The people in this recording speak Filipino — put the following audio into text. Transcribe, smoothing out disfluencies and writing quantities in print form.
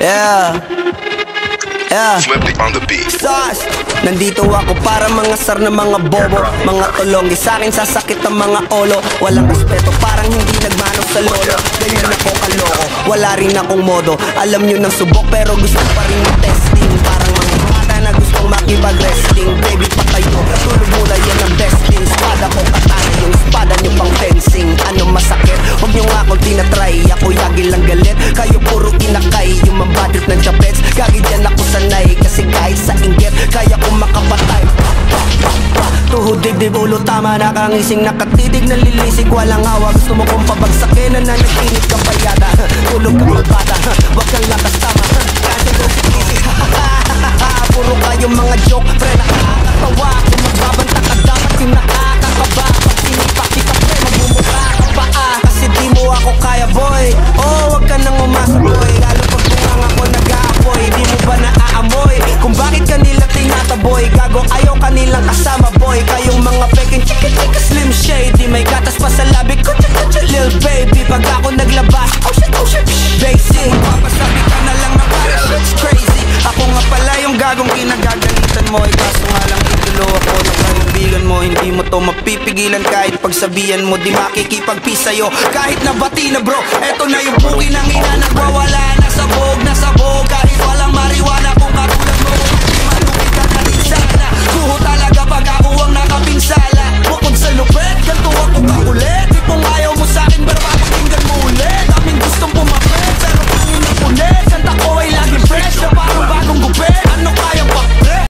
Yeah. Flippy on the beat. Sus, nandito ako para mga sar na mga bobo, mga tulonggi sa akin sasakit ang mga olo. Walang respeto, parang hindi nagmano sa lolo. Ganyan ako kaloko, wala rin akong modo. Alam nyo ng subok pero gusto pa rin testing. Parang mga bata na gustong makipag-wrestling. Baby pa kayo, tulog mula yan ang besting. Spada ko katana, yung spada nyo pang fencing. Ano masakit? Huwag nyo nga ako tinatry. Ako yagi lang galit, kayo puro inakay. Yung mambadrip ng chapets, gagi dyan ako sanay. Kasi kahit sa inggit, kaya kong makapatay. Tuhod, dibdib, ulo, tama, nakangising, nakatidig, nalilisik, walang hawa. Gusto mo kong pabagsakin, nananaginip ka pa yata. Tulog ka magbata, wag kang lakas tama. Kasi ko sikisi, puro kayong mga joke, pre, nakakatawa. Kung magbabanta ka dapat yung nakakakaba. Pag sinipak kita, pre, magmumukha ka pa kasi di mo ako kaya, boy. Oh, wag ka nang umasa, boy. Lalo pag bungang ako nag-aapoy, di mo ba naaamoy kung bakit kanila tinataboy? Gago, ayaw kanilang kasama, boy. Kayong mga peking chika-chika slim shady, may gatas pa sa labi ko, lil baby. Pag ako naglabas, oh shit, basic. Papasabi ka na lang na para shit's crazy. Ako nga pala yung gagong kinagagalitan mo. Kaso nga lang itulo ako ng kaibigan mo. Hindi mo to mapipigilan kahit pagsabihan mo. Di makikipagpi sa'yo kahit nabati na, bro. Eto na yung buki ng ina, nagwawala na sabog. Kahit walang mariwana kung